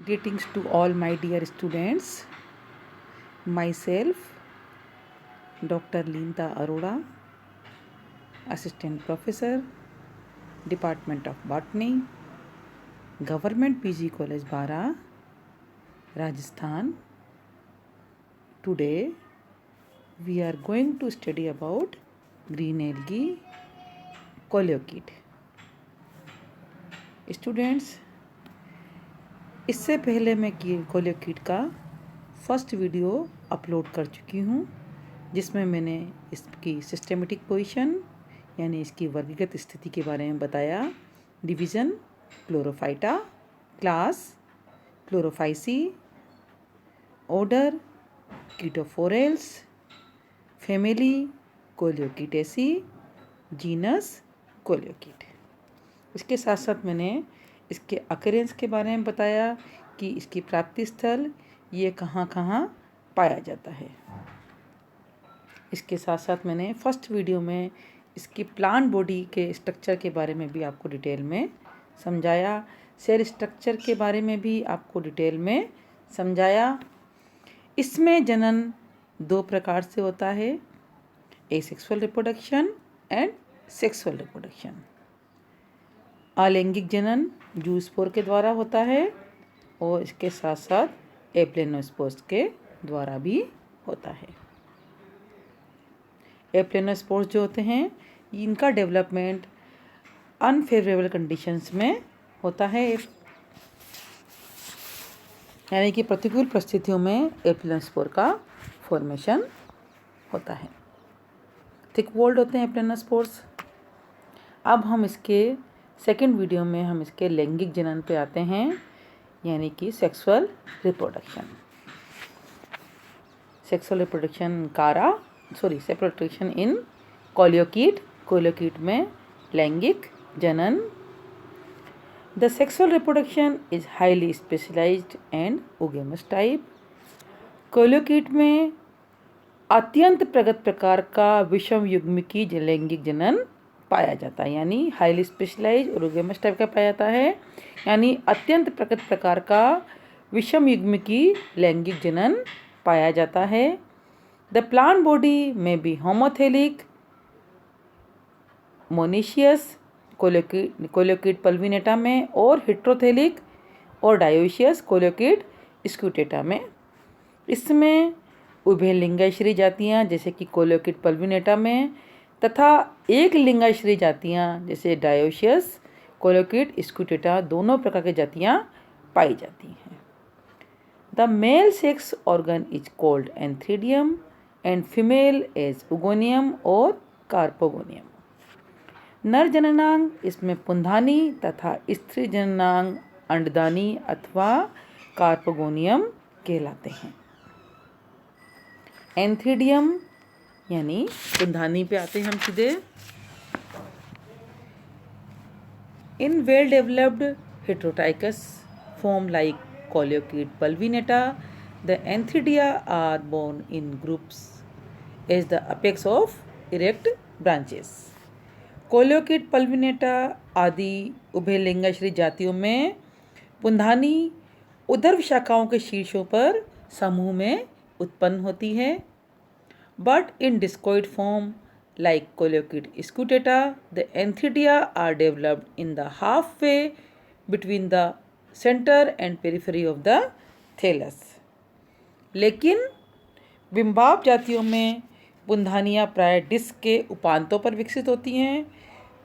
Greetings to all my dear students. Myself, Dr. Linda Arora, Assistant Professor, Department of Botany, Government PG College Bara, Rajasthan. Today, we are going to study about green algae, coleochaete. Students, इससे पहले मैं कोलेकीट का first video upload कर चुकी हूँ, जिसमें मैंने इसकी सिस्टेमेटिक पोजीशन यानी इसकी वर्गीकृत स्थिति के बारे में बताया। Division chlorophyta, class chlorophyceae, order chaetophorales, family coleochaetaceae, genus coleochaete. इसके साथ साथ मैंने इसके अकरेंस के बारे में बताया कि इसकी प्राप्ति स्थल ये कहाँ कहाँ पाया जाता है। इसके साथ साथ मैंने फर्स्ट वीडियो में इसकी प्लांट बॉडी के स्ट्रक्चर के बारे में भी आपको डिटेल में समझाया। सेल स्ट्रक्चर के बारे में भी आपको डिटेल में समझाया। इसमें जनन दो प्रकार से होता है, asexual reproduction and sexual reproduction. अलैंगिक जनन जूस्पोर के द्वारा होता है और इसके साथ साथ एप्लेनोस्पोर्स के द्वारा भी होता है। एप्लेनोस्पोर्स जो होते हैं, इनका डेवलपमेंट अनफेवरेबल कंडीशंस में होता है, यानी कि प्रतिकूल परिस्थितियों में एप्लेनोस्पोर का फॉर्मेशन होता है। थिक वॉल्ड होते हैं एप्लेनोस्पोर्स। अब हम इसके सेकेंड वीडियो में हम इसके लैंगिक जनन पे आते हैं, यानी कि sexual reproduction. Sexual reproduction in coleochaete में लैंगिक जनन। The sexual reproduction is highly specialised and oogamous type. Coleochaete में अत्यंत प्रगत प्रकार का विषम युग्मकी लैंगिक जनन पाया जाता है, यानी हाईली स्पेशलाइज और ओगेमस टाइप का पाया जाता है, यानी अत्यंत प्रगत प्रकार का विषम युग्मकी लैंगिक जनन पाया जाता है। द प्लांट बॉडी में बी होमोथेलिक, मोनीशियस कोलियोकीट पल्विनेटा में, और हेट्रोथेलिक और डायोशियस कोलियोकीट स्क्यूटेटा में। इसमें उभयलिंगाश्रयी जातियाँ जैसे कि कोलियोकीट पल्विनेटा में तथा एक लिंगाश्रयी जातियाँ जैसे डायोशियस कोलियोकीट स्क्यूटेटा, दोनों प्रकार की जातियाँ पाई जाती हैं। The male sex organ is called antheridium and female as oogonium और कार्पोगोनियम। नर जननांग इसमें पुंधानी तथा स्त्री जननांग अंडदानी अथवा कार्पोगोनियम कहलाते हैं। एंथ्रीडियम यानी पुंधानी पे आते हैं हम सीधे। In well developed heterotrichous form like coleochaete pulvinata, the antheridia are borne in groups as the apex of erect branches. Coleochaete pulvinata आदि उभयलिंगाश्रयी जातियों में पुंधानी उदर शाखाओं के शीर्षों पर समूह में उत्पन्न होती है। But in discoid form, like Coleochaete scutata, the Anthidea are developed in the halfway between the center and periphery of the thallus. लेकिन बिंबाव जातियों में पुंधानियाँ प्राय डिस्क के उपांतों पर विकसित होती हैं,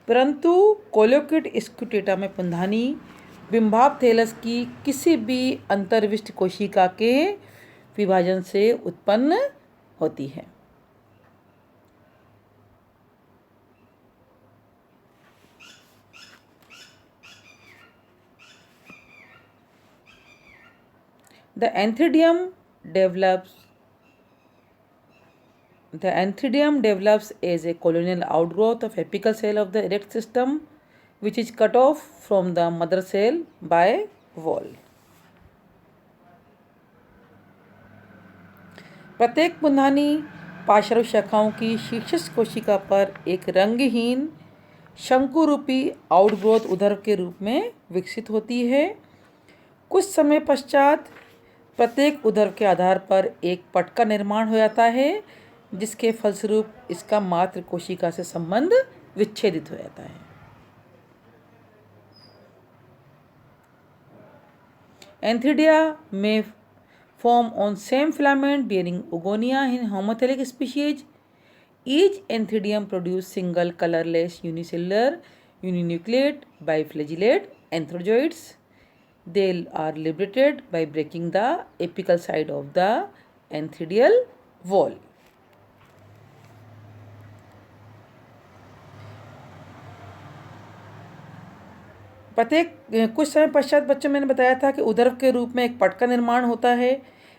परंतु कोलियोकीट स्क्यूटेटा में पुंधानी बिंबाव थैलस की किसी भी अंतर्विष्ट कोशिका के विभाजन से उत्पन्न होती है। The antheridium develops as a colonial outgrowth of apical cell of the erect system, which is cut off from the mother cell by wall. प्रत्येक पुंधानी पार्श्व शाखाओं की शीर्षस्थ कोशिका पर एक रंगहीन शंकुरूपी आउटग्रोथ उदर के रूप में विकसित होती है। कुछ समय पश्चात प्रत्येक उदर के आधार पर एक पट का निर्माण हो जाता है, जिसके फलस्वरूप इसका मात्र कोशिका से संबंध विच्छेदित हो जाता है। एंथीडिया में form on same filament bearing oogonia in homothallic species. Each Anthidium produce single colorless unicellular uninucleate biflagellate anthrozoids. They are liberated by breaking the apical side of the anthidial wall. प्रत्येक कुछ समय पश्चात बच्चों मैंने बताया था कि उदर के रूप में एक पट का निर्माण होता है।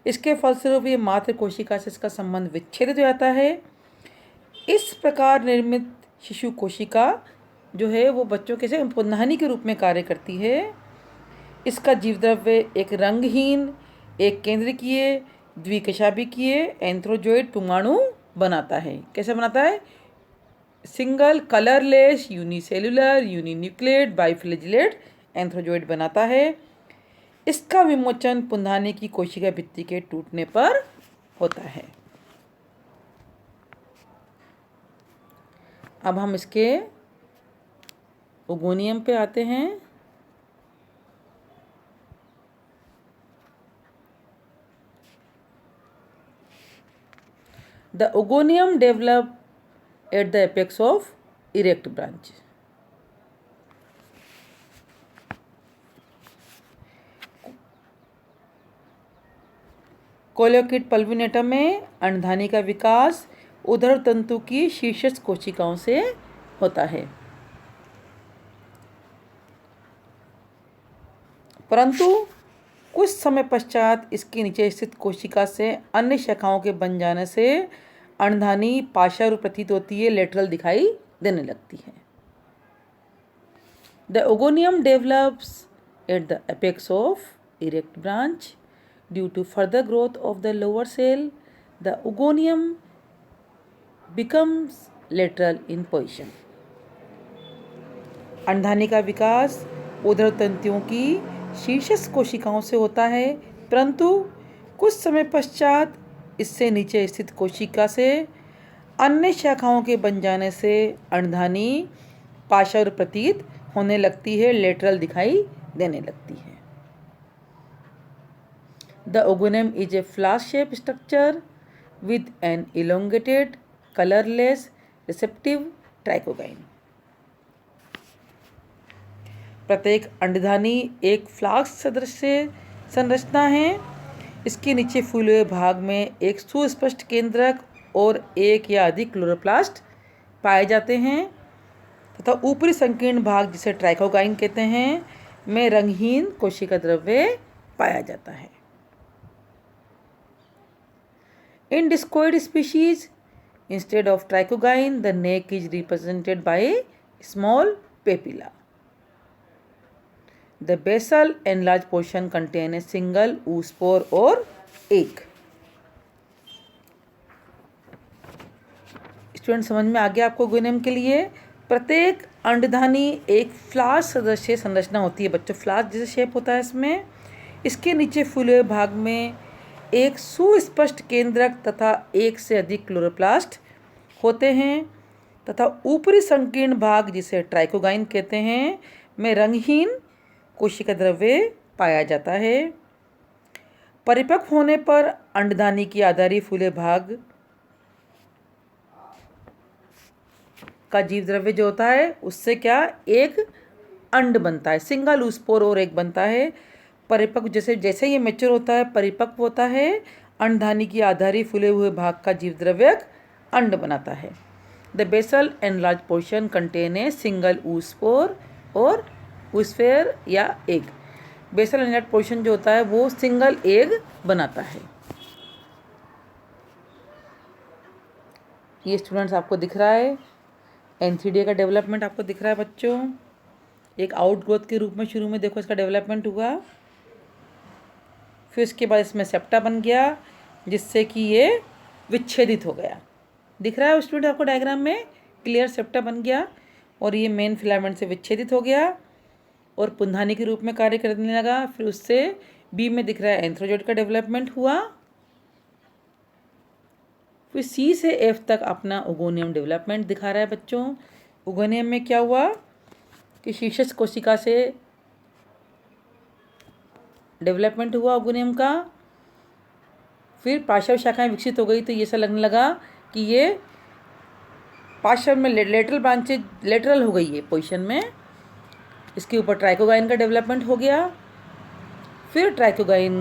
इसके फलस्वरूप ये मात्र कोशिका से इसका संबंध विच्छेदित हो जाता है। इस प्रकार निर्मित शिशु कोशिका जो है वो बच्चों के से पुनःहानि के रूप में कार्य करती है। इसका जीवद्रव्य एक रंगहीन, एक केंद्रकीय, द्विकशाभिकीय एंथ्रोजोइड पुंगाणु बनाता है। कैसे बनाता है? सिंगल कलरलेस यूनिसेलुलर यूनिन्यूक्लिएट बाइफ्लैजेलेट एंथ्रोजोइड बनाता है। इसका विमोचन पुनःहानि की कोशिका भित्ति के टूटने पर होता है। अब हम इसके ओगोनियम पे आते हैं। The oogonium develop at the apex of erect branch. कोलियोकिड पल्विनेटम में अंडधानी का विकास उदर तंतु की शीर्षस्थ कोशिकाओं से होता है, परंतु कुछ समय पश्चात इसके नीचे स्थित कोशिका से अन्य शाखाओं के बन जाने से अंडधानी पाशारू प्रतीत होती है, लेटरल दिखाई देने लगती है। The oogonium develops at the apex of erect branch due to further growth of the lower cell. The oogonium becomes lateral in position. अंडधानी का विकास उदर तंतुओं की शीर्षस्थ कोशिकाओं से होता है, परंतु कुछ समय पश्चात इससे नीचे स्थित कोशिका से अन्य शाखाओं के बन जाने से अंडधानी पाशारू प्रतीत होने लगती है, लेटरल दिखाई देने लगती है। The oogonium is a flask shape structure with an elongated colourless receptive trichogyne. प्रत्येक अंडधानी एक फ्लास्क सदृश संरचना है। इसके नीचे फूले हुए भाग में एक सुस्पष्ट केंद्रक और एक या अधिक क्लोरोप्लास्ट पाए जाते हैं तथा ऊपरी संकीर्ण भाग, जिसे ट्राइकोगाइन कहते हैं, में रंगहीन कोशिका द्रव्य पाया जाता है। In discoid species instead of trichogyne the neck is represented by small papilla. The basal enlarged portion contain a single oospore और egg। स्टूडेंट समझ में आ गया आपको? ओगोनियम के लिए प्रत्येक अंडधानी एक फ्लास्क सदृश संरचना होती है बच्चों, फ्लास्क जैसे शेप होता है इसमें। इसके नीचे फूले हुए भाग में एक सुस्पष्ट केंद्रक तथा एक से अधिक क्लोरोप्लास्ट होते हैं तथा ऊपरी संकीर्ण भाग, जिसे ट्राइकोगाइन कहते हैं, में रंगहीन कोशिका द्रव्य पाया जाता है। परिपक्व होने पर अंडधानी की आधारी फूले भाग का जीव द्रव्य जो होता है उससे क्या एक अंड बनता है, सिंगल ऊस्पोर और एक बनता है। परिपक्व जैसे जैसे ये मैच्योर होता है, परिपक्व होता है, अंडधानी की आधारी फूले हुए भाग का जीव द्रव्य अंड बनाता है। The basal enlarged portion contain a single oospore और ऊस्फेयर या एग। बेसल एनलार्ज पोर्शन जो होता है वो सिंगल एग बनाता है। ये स्टूडेंट्स आपको दिख रहा है, एंथीडिया का डेवलपमेंट आपको दिख रहा है बच्चों। एक आउटग्रोथ के रूप में शुरू में देखो इसका डेवलपमेंट हुआ, फिर इसके बाद इसमें सेप्टा बन गया जिससे कि ये विच्छेदित हो गया। दिख रहा है स्टूडेंट आपको डायग्राम में? क्लियर, सेप्टा बन गया और ये मेन फिलामेंट से विच्छेदित हो गया। और पुंधानी के रूप में कार्य करने लगा। फिर उससे बी में दिख रहा है एंथ्रोजोइड का डेवलपमेंट हुआ। फिर सी से एफ तक अपना ओगोनियम डेवलपमेंट दिखा रहा है बच्चों। ओगोनियम में क्या हुआ कि शीर्षस्थ कोशिका से डेवलपमेंट हुआ ओगोनियम का। फिर पार्श्व शाखाएं विकसित हो गई, तो ये ऐसा लगने लगा कि ये पार्श्व में लेटरल ब्रांचेज लेटरल हो गई है पोजीशन में। इसके ऊपर ट्राइकोगाइन का डेवलपमेंट हो गया। फिर ट्राइकोगाइन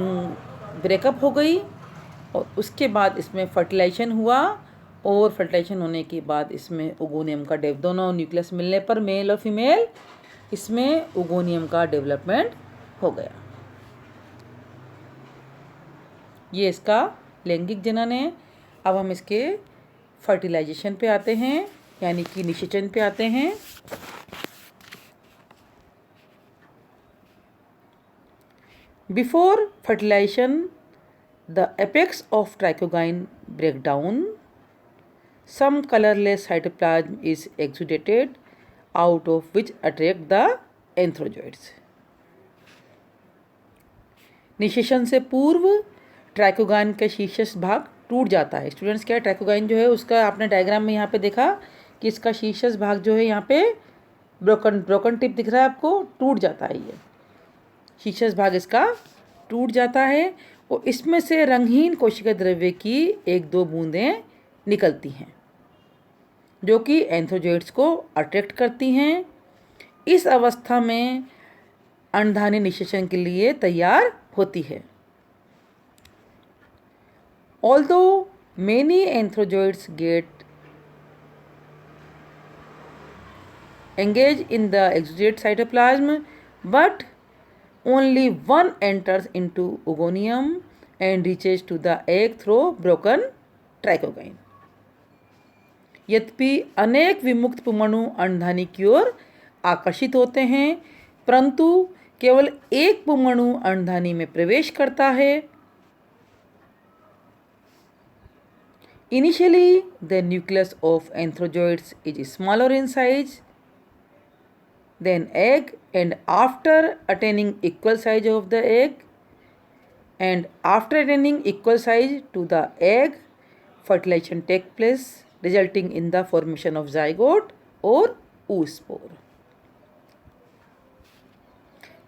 ब्रेकअप हो गई और उसके बाद इसमें फर्टिलाइजेशन हुआ और फर्टिलाइजेशन होने के बाद इसमें ओगोनियम का दोनों न्यूक्लियस मिलने पर मेल और फीमेल इसमें ओगोनियम का डेवलपमेंट हो गया। ये इसका लैंगिक जनन है। अब हम इसके फर्टिलाइजेशन पे आते हैं, यानी कि निषेचन पे आते हैं। Before fertilisation the apex of trichogyne break down, some colorless cytoplasm is exudated out of which attract the anthrozoids. निषेचन से पूर्व ट्राइकोगाइन का शीर्षस्थ भाग टूट जाता है। स्टूडेंट्स, क्या ट्राइकोगाइन जो है उसका आपने डायग्राम में यहाँ पे देखा कि इसका शीर्षस्थ भाग जो है यहाँ पे ब्रोकन टिप दिख रहा है आपको, टूट जाता है। ये शीर्षस्थ भाग इसका टूट जाता है और इसमें से रंगहीन कोशिका द्रव्य की 1-2 बूंदें निकलती हैं जो कि एंथ्रोजोइड्स को अट्रैक्ट करती हैं। इस अवस्था में अंडधानी निषेचन के लिए तैयार होती है। Although many antherozoids get engage in the exudate cytoplasm, but only one enters into oogonium and reaches to the egg through broken trichogyne. यद्यपि अनेक विमुक्त पुंमणु अंडधानी की ओर आकर्षित होते हैं, परंतु केवल एक पुंमणु अंडधानी में प्रवेश करता है। Initially the nucleus of antherozoids is smaller in size than egg and after attaining equal size of the egg and after attaining equal size to the egg fertilization take place resulting in the formation of zygote और oospore।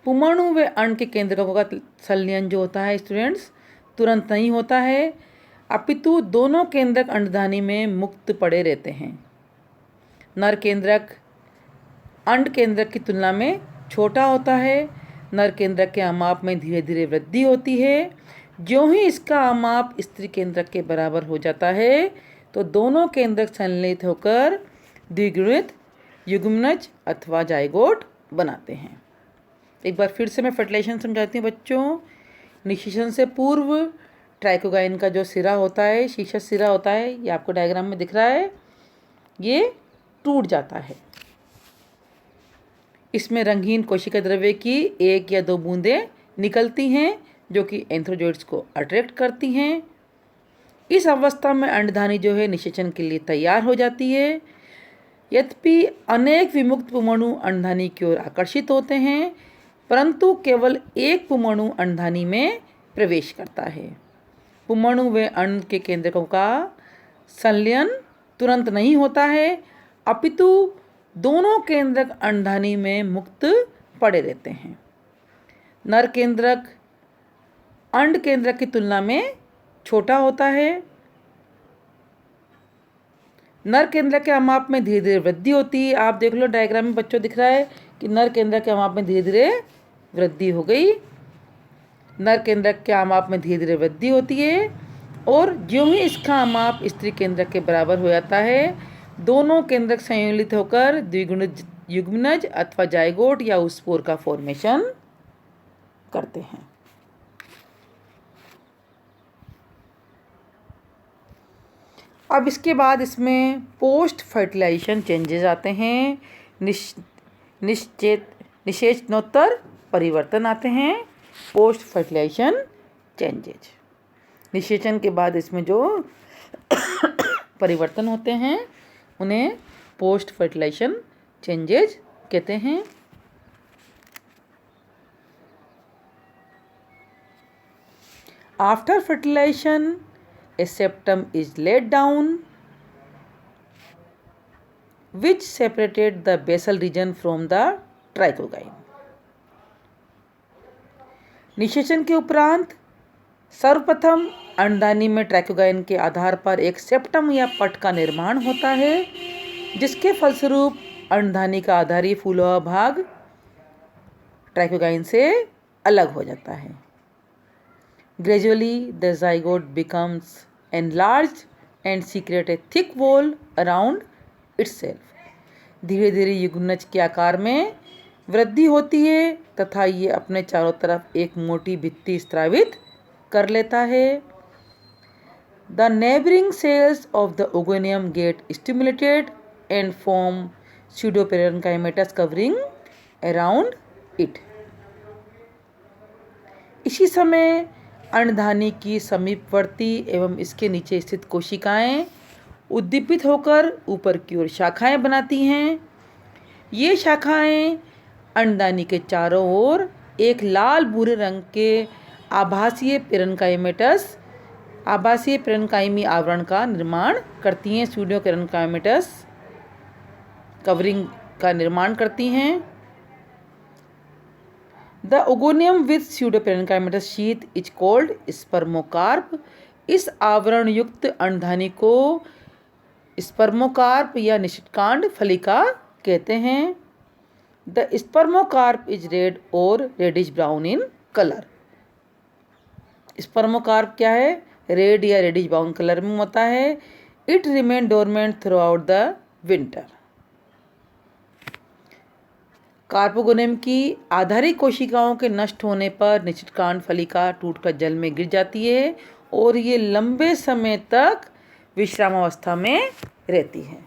पुंमणु व अंड के केंद्रकों का संलयन जो होता है students तुरंत नहीं होता है, अपितु दोनों केंद्रक अंडधानी में मुक्त पड़े रहते हैं। नर केंद्रक अंड केंद्रक की तुलना में छोटा होता है। नर केंद्रक के अमाप में धीरे धीरे वृद्धि होती है। ज्यों ही इसका अमाप स्त्री केंद्रक के बराबर हो जाता है तो दोनों केंद्रक संलयित होकर द्विगुणित युग्मनज अथवा जाइगोट बनाते हैं। एक बार फिर से मैं फर्टिलाइजेशन समझाती हूँ बच्चों। निषेचन से पूर्व ट्राइकोगाइन का जो सिरा होता है, शीर्षस्थ सिरा होता है, ये आपको डायग्राम में दिख रहा है, ये टूट जाता है। इसमें रंगीन कोशिका द्रव्य की 1 या 2 बूंदें निकलती हैं जो कि एंथ्रोजोइड्स को अट्रैक्ट करती हैं। इस अवस्था में अंडधानी जो है निषेचन के लिए तैयार हो जाती है। यद्यपि अनेक विमुक्त पुंमणु अंडधानी की ओर आकर्षित होते हैं, परंतु केवल एक पुंमणु अंडधानी में प्रवेश करता है। पुंमणु व अंड के केंद्रकों का संलयन तुरंत नहीं होता है, अपितु दोनों केंद्रक अंडधानी में मुक्त पड़े रहते हैं। नर केंद्रक अंड केंद्रक की तुलना में छोटा होता है। नर केंद्रक के अमाप में धीरे धीरे वृद्धि होती है। आप देख लो डायग्राम में बच्चों दिख रहा है कि नर केंद्रक के अमाप में धीरे धीरे वृद्धि हो गई। नर केंद्रक के अमाप में धीरे धीरे वृद्धि होती है और ज्यों ही इसका अमाप स्त्री केंद्रक के बराबर हो जाता है, दोनों केंद्रक संयोजित होकर द्विगुणित युग्मनज अथवा जाइगोट या oospore का फॉर्मेशन करते हैं। अब इसके बाद इसमें पोस्ट फर्टिलाइजेशन चेंजेस आते हैं। निषेचनोत्तर परिवर्तन आते हैं। पोस्ट फर्टिलाइजेशन चेंजेज, निषेचन के बाद इसमें जो परिवर्तन होते हैं उन्हें पोस्ट फर्टिलाइजेशन चेंजेज कहते हैं। After fertilization, a septum is laid down, which separated the basal region from the trichogyne. निषेचन के उपरांत सर्वप्रथम अंडदानी में ट्राइकोगाइन के आधार पर एक सेप्टम या पट का निर्माण होता है, जिसके फलस्वरूप अंडदानी का आधारी फूला हुआ भाग ट्राइकोगाइन से अलग हो जाता है। Gradually, the zygote becomes enlarged and secrete a thick wall around itself. धीरे धीरे युग्मनज के आकार में वृद्धि होती है तथा ये अपने चारों तरफ एक मोटी भित्ति स्रावित कर लेता है। The neighboring cells of the ogonium get stimulated and form pseudoparenchymatous covering around it. इसी समय अंडधानी की समीपवर्ती एवं इसके नीचे स्थित कोशिकाएं उद्दीपित होकर ऊपर की ओर शाखाएं बनाती हैं। ये शाखाएं अंडदानी के चारों ओर एक लाल भूरे रंग के आभासीय पेरेन्काइमी आवरण का निर्माण करती हैं, सूडो पेरेन्काइमेटस कवरिंग का निर्माण करती हैं। The ogonium with pseudoparenchymatous sheath is called स्पर्मोकार्प। इस आवरण युक्त अंडधानी को स्पर्मोकार्प या निषिटकांड फलिका कहते हैं। The spermocarp is red or reddish brown in color। स्पर्मोकार्प क्या है? रेड या रेडिश ब्राउन कलर में होता है। It remain dormant throughout the winter। Carpogonium की आधारिक कोशिकाओं के नष्ट होने पर निषिटकांड फलिका टूटकर जल में गिर जाती है और ये लंबे समय तक विश्रामावस्था में रहती है।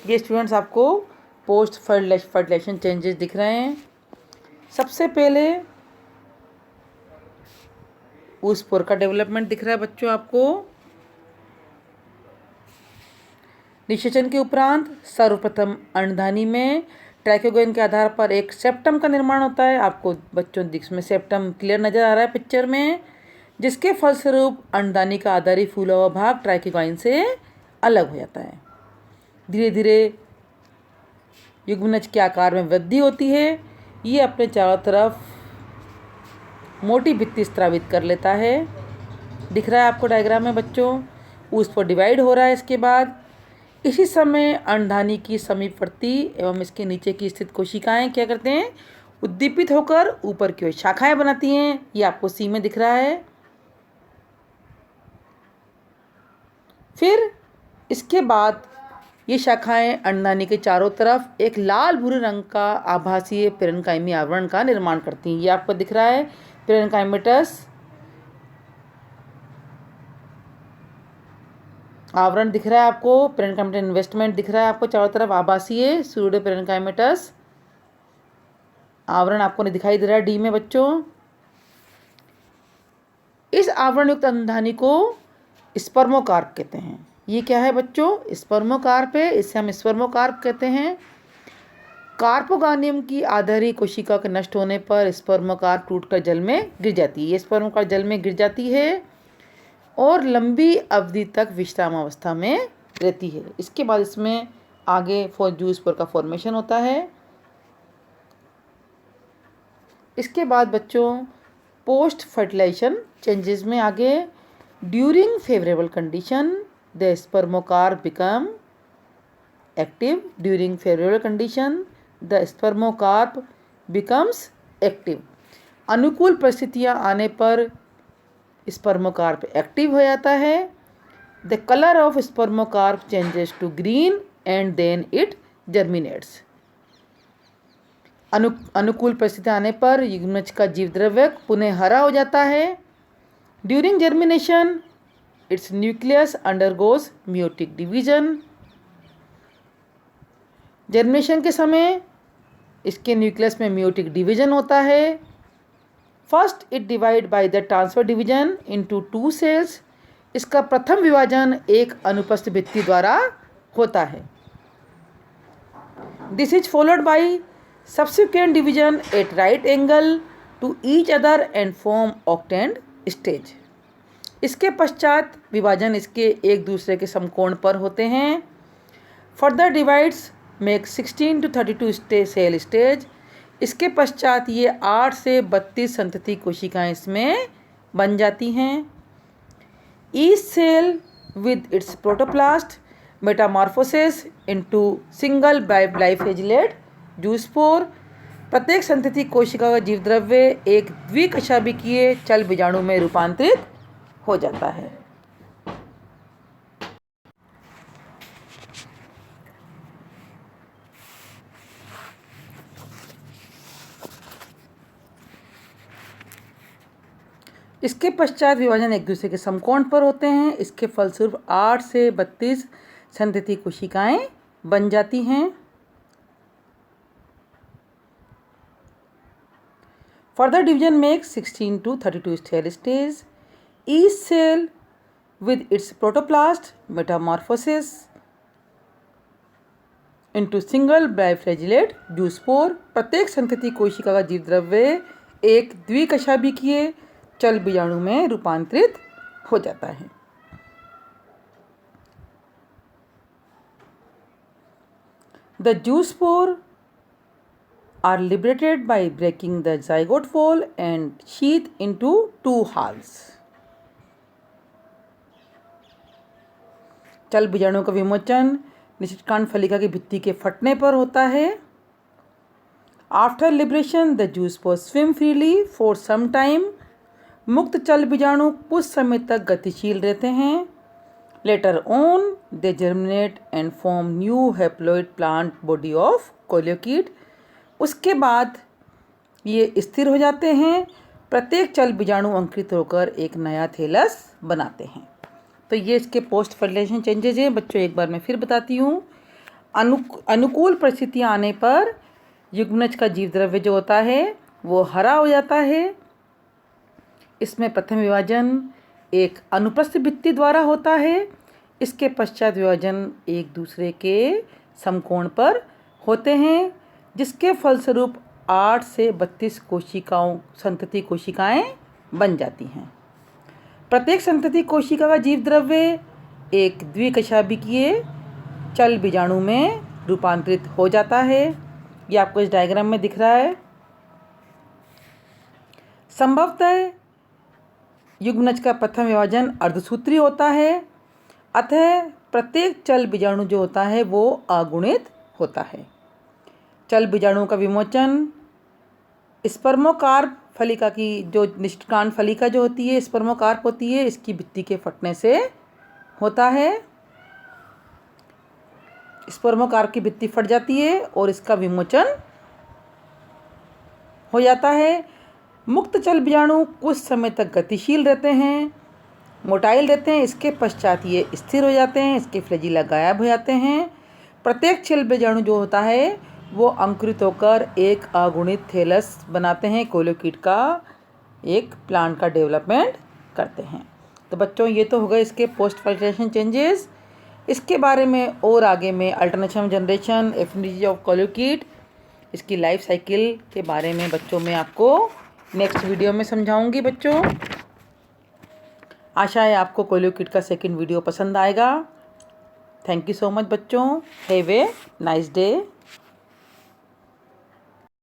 ये स्टूडेंट्स आपको पोस्ट फर्टिलाइजेशन चेंजेस दिख रहे हैं। सबसे पहले ऊस्पोर का डेवलपमेंट दिख रहा है बच्चों आपको। निषेचन के उपरांत सर्वप्रथम अंडधानी में ट्राइकोगाइन के आधार पर एक सेप्टम का निर्माण होता है। आपको बच्चों जिसमें सेप्टम क्लियर नजर आ रहा है पिक्चर में, जिसके फलस्वरूप अंडदानी का आधारी फूला हुआ भाग ट्राइकोगाइन से अलग हो जाता है। धीरे धीरे युग्मनज के आकार में वृद्धि होती है। ये अपने चारों तरफ मोटी भित्ति स्रावित कर लेता है। दिख रहा है आपको डायग्राम में बच्चों। उस पर डिवाइड हो रहा है। इसके बाद इसी समय अंडधानी की समीपवर्ती एवं इसके नीचे की स्थित कोशिकाएं क्या करते हैं? उद्दीपित होकर ऊपर की ओर शाखाएं बनाती हैं। ये आपको सी में दिख रहा है। फिर इसके बाद ये शाखाएं अंडदानी के चारों तरफ एक लाल भूरे रंग का आभासीय पेरेन्काइमी आवरण का निर्माण करती हैं। ये आपको दिख रहा है पेरेन्काइमेटस आवरण दिख रहा है आपको। पेरेन्काइमेटस इन्वेस्टमेंट दिख रहा है आपको चारों तरफ आभासीय सूडो पेरेन्काइमेटस आवरण आपको दिखाई दे रहा है डी में बच्चों। इस आवरण युक्त अंडधानी को स्पर्मोकार्प कहते हैं। ये क्या है बच्चों? स्पर्मोकार्प है। इसे हम स्पर्मोकार्प कहते हैं। कार्पोगोनियम की आधारी कोशिका के नष्ट होने पर स्पर्मोकार्प टूटकर जल में गिर जाती है। ये स्पर्मोकार्प जल में गिर जाती है और लंबी अवधि तक विश्रामावस्था में रहती है। इसके बाद इसमें आगे जूस्पोर का फॉर्मेशन होता है। इसके बाद बच्चों पोस्ट फर्टिलाइजेशन चेंजेस में आगे during favourable condition the spermocarp become active. During favourable condition the spermocarp becomes active. अनुकूल परिस्थितियां आने पर स्पर्मोकार्प एक्टिव हो जाता है। The colour of spermocarp changes to green and then it germinates. अनुकूल परिस्थिति आने पर युग्मनज का जीव द्रव्य पुनः हरा हो जाता है। During germination its nucleus undergoes meiotic division. Germination के समय इसके न्यूक्लियस में मियोटिक डिवीजन होता है। First it divide by the transverse division into 2 cells. इसका प्रथम विभाजन एक अनुपस्थित भित्ति द्वारा होता है। This is followed by subsequent division at right angle to each other and form octant stage. इसके पश्चात विभाजन इसके एक दूसरे के समकोण पर होते हैं। Further divides make 16 to 32 cell stage. इसके पश्चात ये 8 से 32 संतति कोशिकाएं इसमें बन जाती हैं। Each cell with its protoplast metamorphosis into single biphasellate zoospore. प्रत्येक संतति कोशिका का जीव द्रव्य एक द्विकशाभिकीय चल बीजाणु में रूपांतरित हो जाता है। इसके पश्चात विभाजन एक दूसरे के समकोण पर होते हैं। इसके फलस्वरूप 8 से 32 संतति कोशिकाएं बन जाती हैं। Further division makes 16 to 32 cell stage. Each cell with its protoplast metamorphosis into single biflagellate zoospore. प्रत्येक संतति कोशिका का जीव द्रव्य एक द्विकशाभिकीय चल बीजाणु में रूपांतरित हो जाता है। The zoospore are liberated by breaking the zygote wall and sheath into 2 halves। चल बीजाणु का विमोचन निषिद्धांड फलिका की भित्ति के फटने पर होता है। After liberation the zoospore swim freely for some time. मुक्त चल बीजाणु कुछ समय तक गतिशील रहते हैं। Later on they germinate and form new haploid plant body of coleochaete. उसके बाद ये स्थिर हो जाते हैं। प्रत्येक चल बीजाणु अंकुरित होकर एक नया थैलस बनाते हैं। तो ये इसके पोस्ट फर्टिलाइजेशन चेंजेज हैं बच्चों। एक बार मैं फिर बताती हूँ। अनुकूल परिस्थितियाँ आने पर युग्मनज का जीव द्रव्य जो होता है वो हरा हो जाता है। इसमें प्रथम विभाजन एक अनुप्रस्थ भित्ति द्वारा होता है। इसके पश्चात विभाजन एक दूसरे के समकोण पर होते हैं, जिसके फलस्वरूप 8 से 32 संतति कोशिकाएं बन जाती हैं। प्रत्येक संतति कोशिका का जीव द्रव्य एक द्विकशाभिकीय चल बीजाणु में रूपांतरित हो जाता है। ये आपको इस डायग्राम में दिख रहा है। संभवतः युग्मनज का प्रथम विभाजन अर्धसूत्री होता है, अतः प्रत्येक चल बीजाणु जो होता है वो अगुणित होता है। चल बीजाणु का विमोचन स्पर्मोकार्प फलिका की जो निषिद्धांड फलिका जो होती है स्पर्मोकार्प होती है, इसकी भित्ति के फटने से होता है। स्पर्मोकार्प की भित्ति फट जाती है और इसका विमोचन हो जाता है। मुक्त चल बीजाणु कुछ समय तक गतिशील रहते हैं, मोटाइल रहते हैं। इसके पश्चात ये स्थिर हो जाते हैं, इसके फ्लैजिला गायब हो जाते हैं। प्रत्येक चल बीजाणु जो होता है वो अंकुरित होकर एक अगुणित थैलस बनाते हैं, कोलियोकीट का एक प्लांट का डेवलपमेंट करते हैं। तो बच्चों ये तो हो गए इसके पोस्ट फर्टिलाइजेशन चेंजेस। इसके बारे में और आगे में अल्टरनेशन जनरेशन, एफिनिटी ऑफ कोलियोकीट, इसकी लाइफ साइकिल के बारे में बच्चों में आपको नेक्स्ट वीडियो में समझाऊंगी बच्चों। आशा है आपको कोलियोकीट का सेकंड वीडियो पसंद आएगा। थैंक यू सो मच बच्चों। Have a nice day.